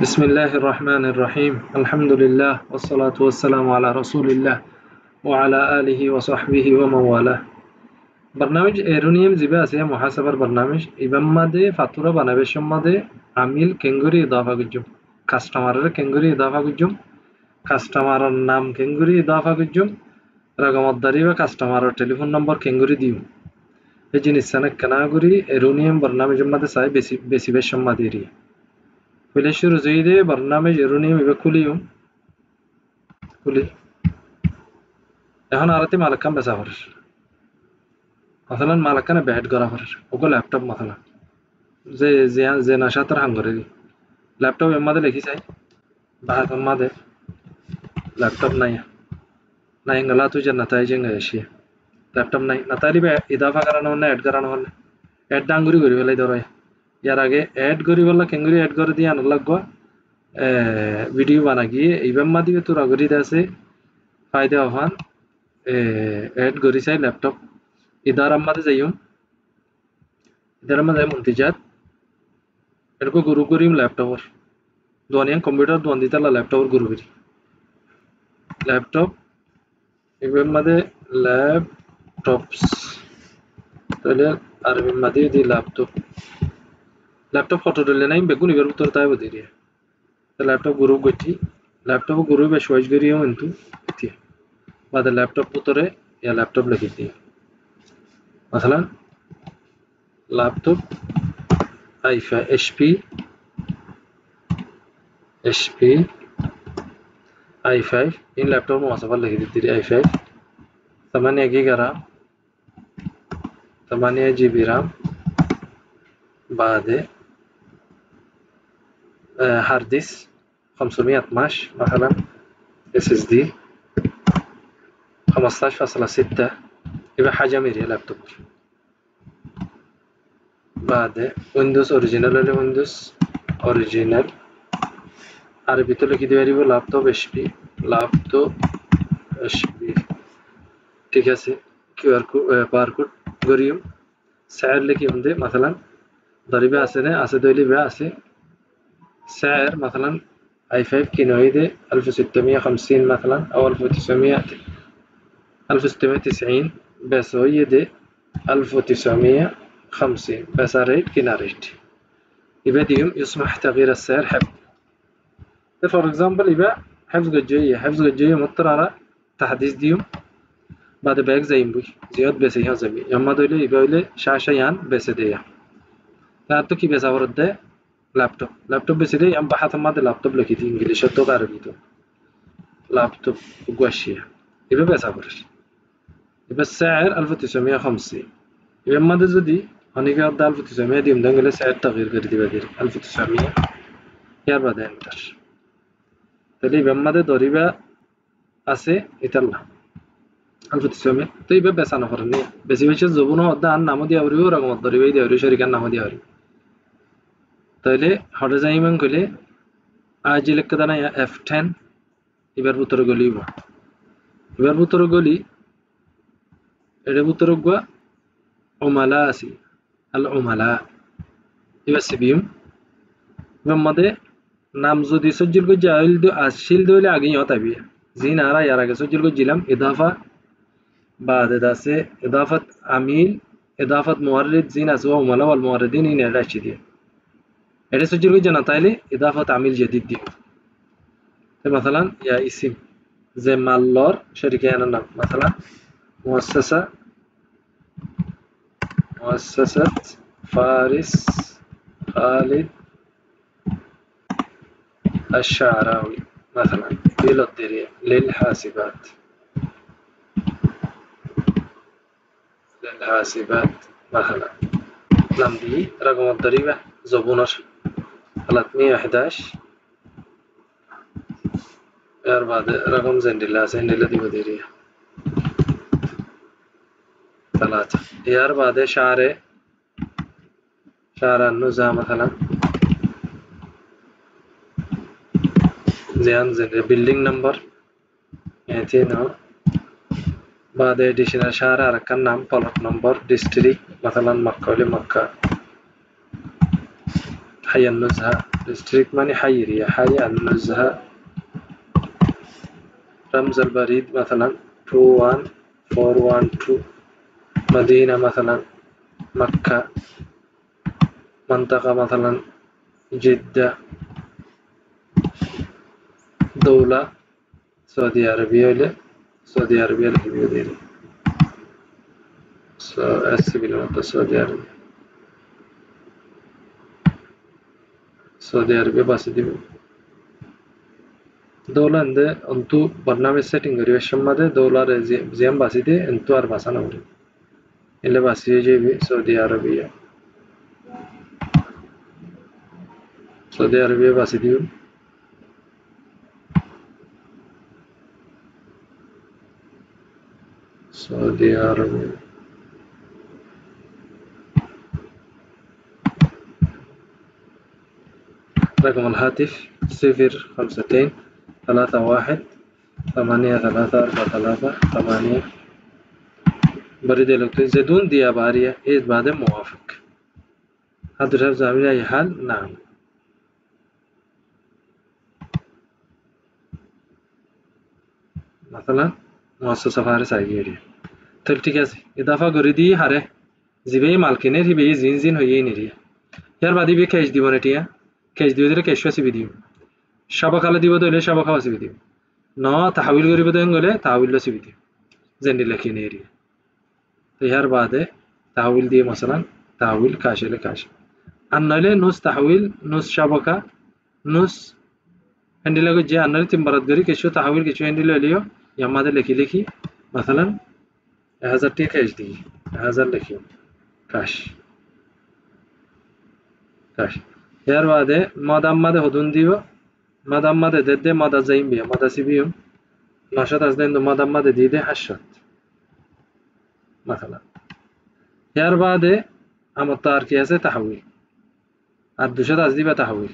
بسم الله الرحمن الرحيم الحمد لله والصلاة والسلام على رسول الله وعلى آله وصحبه ومن والاه. برنامج ايرونيم زيبا اسيا محاسبة برنامج إبن ماده فاتورة بنابشم ماده عميل كنغوري إضافة جم كاستمر كنغوري إضافة جم كاستمر نام كنغوري إضافة جم رقم الضريبة كاستمر تليفون نمبر كنغوري ديو هجين السنة كناغوري ايرونيم برنامج ماده ساي بسي بشم ماده ري فلاشر زيده برنامج ايرونيم يبقى كلي এখন আরতে মালকান বেসাফর مثلا মালকান ব্যাড গরাফর ওগো ল্যাপটপ مثلا যে নাশাতর হাঙ্গরে ল্যাপটপ এমাদে লিখি চাই বাহাত এমাদে ল্যাপটপ নাই নাই গলা তুই জান্নাতাই জেঙ্গা এসি ল্যাপটপ নাই নাতালি বে ইদাফা করানো না এড করানো না এড ডাঙ্গুরি করি বেলাই ধরে ইয়ার আগে এড করি বলা কেঙ্গুরি এড করে দিয়ে আনল লাগবো ভিডিও বানা গিয়ে ইবাম মাদি তোর আগরি দাসে ফায়দা হওয়ান এড করি চাই ল্যাপটপ इधर अम्मादे जाइयो इधर अम्मा जाइयो मुंतिजात इनको गुरु करीम लैपटॉप और दोनिया कंप्यूटर दोन दिता ला लैपटॉप और गुरु करी लैपटॉप इबे मदे लैपटॉप्स तले अरबी मदे दी लैपटॉप फोटो डले नहीं बेगुन इबर उतर ताय बदी रे तो लैपटॉप गुरु गटी लैपटॉप गुरु बे शोज करियो इंतु इति बाद लैपटॉप उतरे या लैपटॉप लगी थी مثلا لابتوب HP i5 इन लैपटॉप मواصفات لगी दी i5 8 giga RAM 8 GB RAM بعد هارد ديسك 512 مثلا SSD 15.6 يبقى حاجة ميري لابتوب بعد ويندوز اوريجينال ولا ويندوز اوريجينال عربي তো লিখে দিতে পারিব ল্যাপটপ HP ঠিক আছে কিউআর কোড বারকোড গরিম سعر লিখি হন্দে مثلا ضريبه আছে না আছে দইলিবে আছে سعر مثلا i5 كينويده 1650 مثلا او 1690 بس هي دي 1950 بس ريت كنا ريت يبقى ديهم يسمح تغيير السعر حفظ فور اكزامبل يبقى حفظ الجوية مضطر على تحديث ديهم بعد باك زين بوي زياد بس هي زمي يما دولي يبقى لي شاشة يان بس ديا فاتو كي بس اورد ده لابتوب بس دي يم بحث ما ده لابتوب لكي دي انجليش تو عربي تو لابتوب وغشيه يبقى بس اورد يبقى السعر 1950 يبقى ما ده دي هنيجي على 1900 دي مدنجل سعر تغيير كده بدير 1900 يا بعد انتر তাহলে يبقى ما ده ضريبه আছে ইতাল্লা 1900 তো يبقى বেসানো করনি বেশি বেশি জবুনো হদা আর নাম দিয়া হরিও রকম ضريبه দিয়া হরিও শরিকার নাম দিয়া হরি তাহলে হরে যাইমান কইলে আজ লিখতে দানা F10 এবার উত্তর গলিব এবার উত্তর গলি এটা উত্তর গয়া عملاء سي العملاء يبقى سبيم بمده নাম যদি সজ্জিল কো জাইল দো আসিল দইলে আগে হতা বি জিন আরা ইয়ার আগে সজ্জিল কো জিলাম ইদাফা بعد দাসে ইদাফাত আমিল ইদাফাত মুওয়াররিদ জিন আসওয়া উমালা ওয়াল মুওয়াররিদিন ইন এটা আসি দিয়ে এটা সজ্জিল কো জানা তাইলে ইদাফাত আমিল জাদিদ দি তো مثلا ইয়া ইসিম যে মাল্লর শরীকানা নাম مثلا مؤسسة فارس خالد الشعراوي مثلا للحاسبات مثلا نمدي رقم الضريبة زبونر 311 यार बाद रकम زندلا دي بديرية 3 यार बाद شعر النزهة مثلا زيان بيلدينج نمبر 200 بعد additional شعر أركان نام بلوك نمبر district مثلا مكة ولا مكة حي النزهة district ماني حي ريا حي النزهة رمز البريد مثلا 21412 مدينة مثلا مكة منطقة مثلا جدة دولة سعودية عربية ولا سعودية عربية الكبيرة سعودية عربية سعودية عربية بس دي دولة عند أنتو برنامج سيتنج كريو شمّده دولة زيام باسي دي أنتو أربعة وري إلا باسي جي بي سعودية عربية سعودية عربية باسي دي سعودية عربية رقم الهاتف 052318343 بريد إلكتروني زدون دي بارية إذ بعد موافق هذا زميل أي حال نعم مثلا مؤسسة فارس أيجيريا تلتكاسي إضافة قردي هره زبي مالكينه هي بي زين هي نيريا यार बादी भी कैश दी बनेटिया कैश दी उधर कैश वैसे भी दी शाबा काला दी बदले शाबा का वैसे भी दी ना तहवील करी बदलेंगे तहवील वैसे भी दी जेंडी लकी नेरी तो यार बाद है तहवील दिए मसलन तहवील काश ले काश अन्नले नुस तहवील नुस शाबा का नुस هندي لقوا جاء أنا لتم برد قري كشوا تحويل كشوا هندي لليو يوم هذا لكي مثلا هذا تي كاش دي هذا لكي كاش يار بعده ماذا هدون ديو ماذا دد ماذا زين بيا ماذا سبيهم نشاط أزدين دو ماذا دي ده حشت مثلا يار بعده هم الطار كيسة تحويل الدوشة أزدي بتحويل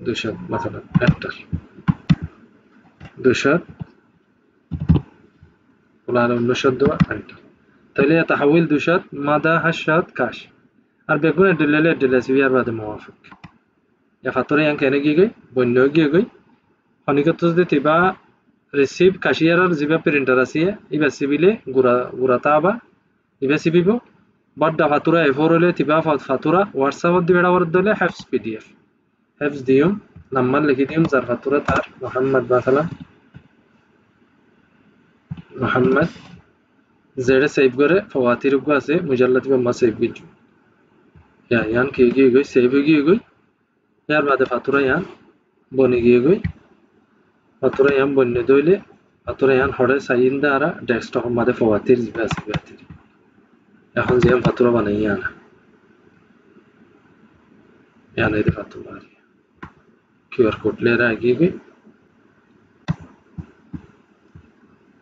دوشة مثلا انتر دوشة ولا نشط دو انتر تلي تحويل دوشة ماذا حشت كاش البيكون الدلالة سويار بعد موافق يا فاتورة yang kene gigi bonno gigi honika tus de tiba receive cashier ziba printer asiye iba sibile gura taba iba sibibo badda fatura eforole tiba fatura whatsapp di beda wardole hafs pdf hafs diyum nammal ligi diyum zar fatura tar muhammad مثلا muhammad zede save gore fawatir go ase mujallad be ma save giju ya yan ke gigi save gigi यार बाद फातुरा यान बनी गई गई फातुरा यान बनने दोले फातुरा यान हरे sign Dara desktop मादे फवातिर जिबे बातिर এখন যে ফাতুরা বানাই আনা यान এই ফাতুরা কিউআর কোড লেরা গিয়ে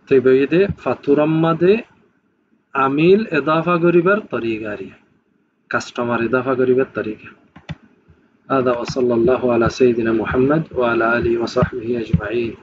তো বেইদে ফাতুরা মাদে আমিল ইদাফা করিবার তরিকা কাস্টমার ইদাফা করিবার তরিকা هذا وصلى الله على سيدنا محمد وعلى آله وصحبه أجمعين